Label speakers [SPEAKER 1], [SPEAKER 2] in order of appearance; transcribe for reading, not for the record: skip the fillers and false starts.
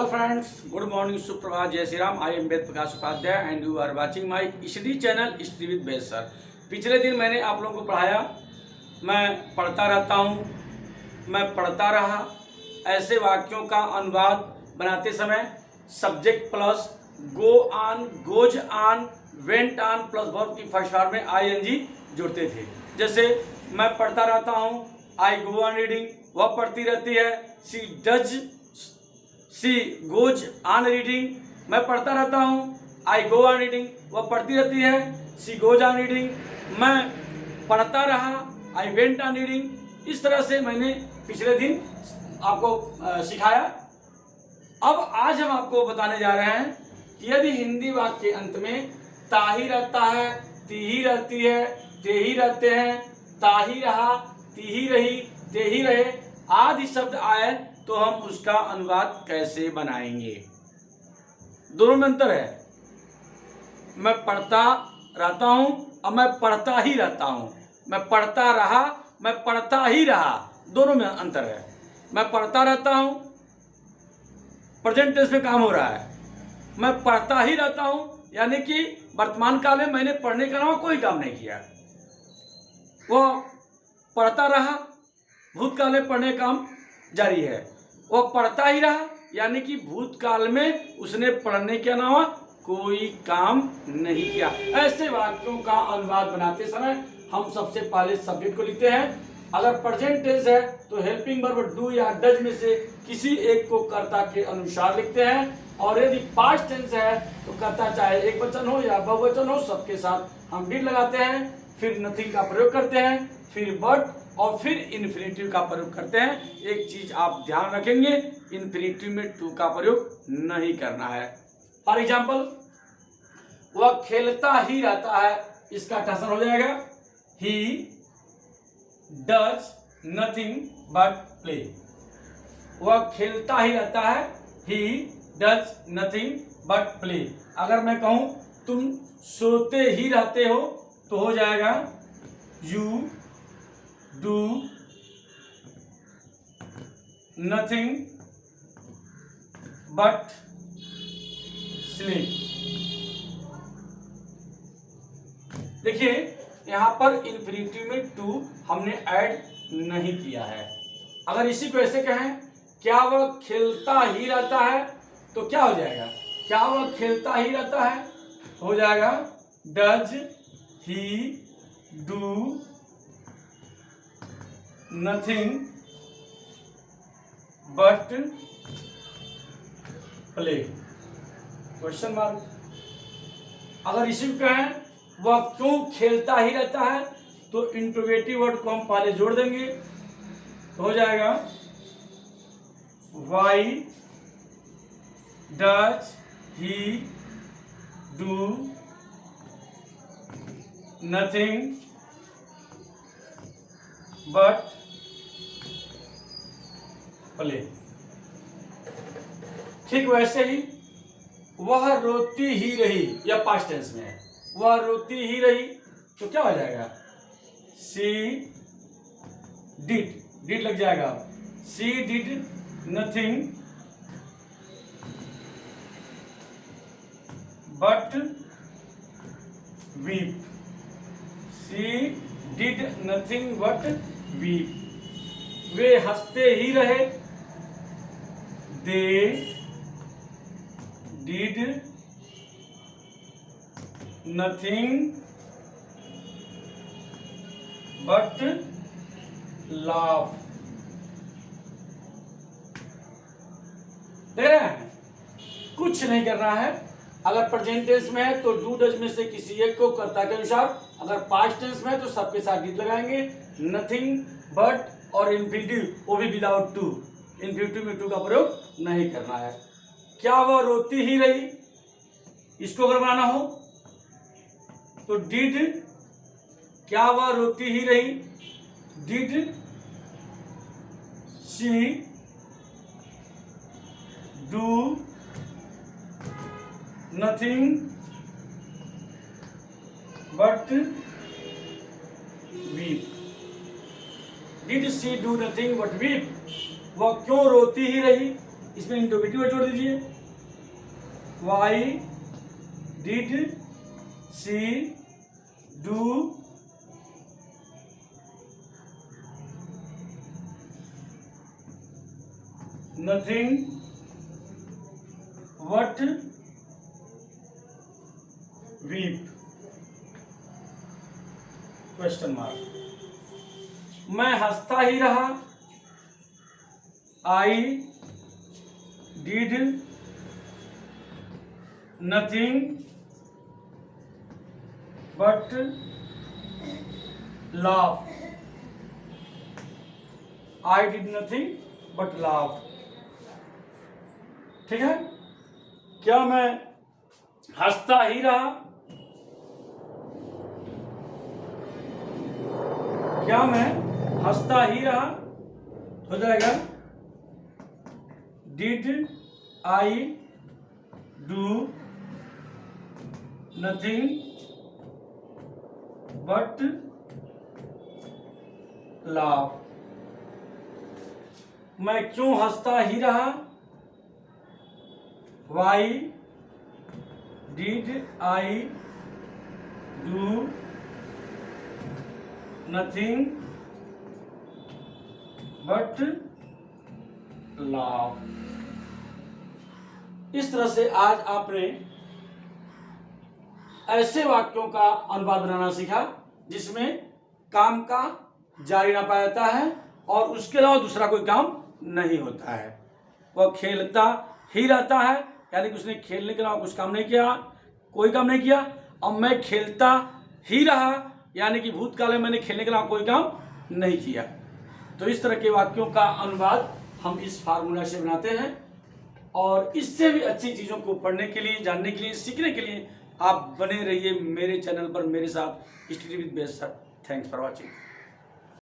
[SPEAKER 1] Hello friends, good morning, सुप्रभात, जय Shri Ram. I am Ved Prakash Upadhyay and you are watching my study channel study with Ved sir. पिछले दिन मैंने आप लोगों को पढ़ाया, मैं पढ़ता रहता हूँ, मैं पढ़ता रहा। ऐसे वाक्यों का अनुवाद बनाते समय subject plus go on, goes on, went on plus verb की फर्स्ट फॉर्म में आईएनजी जुड़ते थे। जैसे मैं पढ़ता रहता हूँ, आई गो ऑन रीडिंग, वह पढ़ती रहती है। सी गोज ऑन रीडिंग, मैं पढ़ता रहता हूँ, आई गो ऑन रीडिंग, वह पढ़ती रहती है। सी गोज ऑन रीडिंग, मैं पढ़ता रहा, आई वेंट ऑन रीडिंग। इस तरह से मैंने पिछले दिन आपको सिखाया। अब आज हम आपको बताने जा रहे हैं कि यदि हिंदी वाक्य के अंत में ता ही रहता है, ती ही रहती है, ते ही रहते हैं, ता ही रहा, ती ही रही, ते ही रहे आदि शब्द आए तो हम उसका अनुवाद कैसे बनाएंगे। दोनों में अंतर है। मैं पढ़ता रहता हूं और मैं पढ़ता ही रहता हूं। मैं पढ़ता रहा, मैं पढ़ता ही रहा, दोनों में अंतर है। मैं पढ़ता रहता हूं, प्रेजेंट टेंस में काम हो रहा है। मैं पढ़ता ही रहता हूं यानी कि वर्तमान काल में मैंने पढ़ने के अलावा कोई काम नहीं किया। वो पढ़ता रहा, भूतकाल में पढ़ने का काम जारी है। वह पढ़ता ही रहा यानी कि भूतकाल में उसने पढ़ने के अलावा कोई काम नहीं किया। ऐसे वाक्यों का अनुवाद बनाते समय हम सबसे पहले सब्जेक्ट को लिखते हैं। अगर प्रेजेंट टेंस है तो हेल्पिंग वर्ब डू या डज में से किसी एक को कर्ता के अनुसार लिखते हैं। और यदि पास्ट टेंस है तो कर्ता चाहे एक वचन हो या बहुवचन हो, सबके साथ हम डिड लगाते हैं। फिर नथिंग का प्रयोग करते हैं, फिर बट और फिर इन्फिनेटिव का प्रयोग करते हैं। एक चीज आप ध्यान रखेंगे, इन्फिनेटिव में टू का प्रयोग नहीं करना है। फॉर एग्जाम्पल, वह खेलता ही रहता है, इसका ट्रांसलेशन हो जाएगा he does nothing but play. वह खेलता ही रहता है, he does nothing but play. अगर मैं कहूं तुम सोते ही रहते हो तो हो जाएगा you do nothing but sleep. देखिए यहां पर इन्फिनिटिव में टू हमने ऐड नहीं किया है। अगर इसी को ऐसे कहें, क्या वह खेलता ही रहता है, तो क्या हो जाएगा? क्या वह खेलता ही रहता है, हो जाएगा does he do nothing but play, question mark. अगर इसी को कहें वह क्यों खेलता ही रहता है, तो इंट्रोगेटिव वर्ड को हम पहले जोड़ देंगे, तो हो जाएगा why does he do nothing but play. ठीक वैसे ही वह रोती ही रही, या पास्ट टेंस में है, वह रोती ही रही, तो क्या हो जाएगा? सी डिड लग जाएगा। She did nothing but weep. She did nothing but weep. वे हंसते ही रहे, they did nothing but laugh. देख रहे हैं, कुछ नहीं करना है। अगर प्रेजेंट टेंस में है तो डू डज में से किसी एक को कर्ता के अनुसार, अगर पास्ट टेंस में है तो सबके साथ डिड लगाएंगे। नथिंग बट और इन्फिनिटिव, वो भी विदाउट टू, इन्फिनिटिव में टू का प्रयोग नहीं करना है। क्या वह रोती ही रही, इसको अगर बनाना हो तो डिड, क्या वह रोती ही रही, did she do nothing but weep. Did she do nothing but weep, वह क्यों रोती ही रही, इसमें इंटरोगेटिव वर्ड जोड़ दीजिए। Why did she do nothing but weep question mark. मैं हंसता ही रहा। I did nothing but laugh. I did nothing but laugh. ठीक है, क्या मैं हंसता ही रहा? क्या मैं हंसता ही रहा? हो जाएगा did I do nothing but laugh. मैं क्यों हंसता ही रहा? Why did I do nothing but laugh. इस तरह से आज आपने ऐसे वाक्यों का अनुवाद बनाना सीखा जिसमें काम का जारी ना पाया जाता है और उसके अलावा दूसरा कोई काम नहीं होता है। वह खेलता ही रहता है, यानी कि उसने खेलने के अलावा कुछ काम नहीं किया, कोई काम नहीं किया। और मैं खेलता ही रहा, यानी कि भूतकाल में मैंने खेलने के अलावा कोई काम नहीं किया। तो इस तरह के वाक्यों का अनुवाद हम इस फार्मूला से बनाते हैं और इससे भी अच्छी चीज़ों को पढ़ने के लिए, जानने के लिए, सीखने के लिए आप बने रहिए मेरे चैनल पर मेरे साथ, study with best sir. Thanks for watching.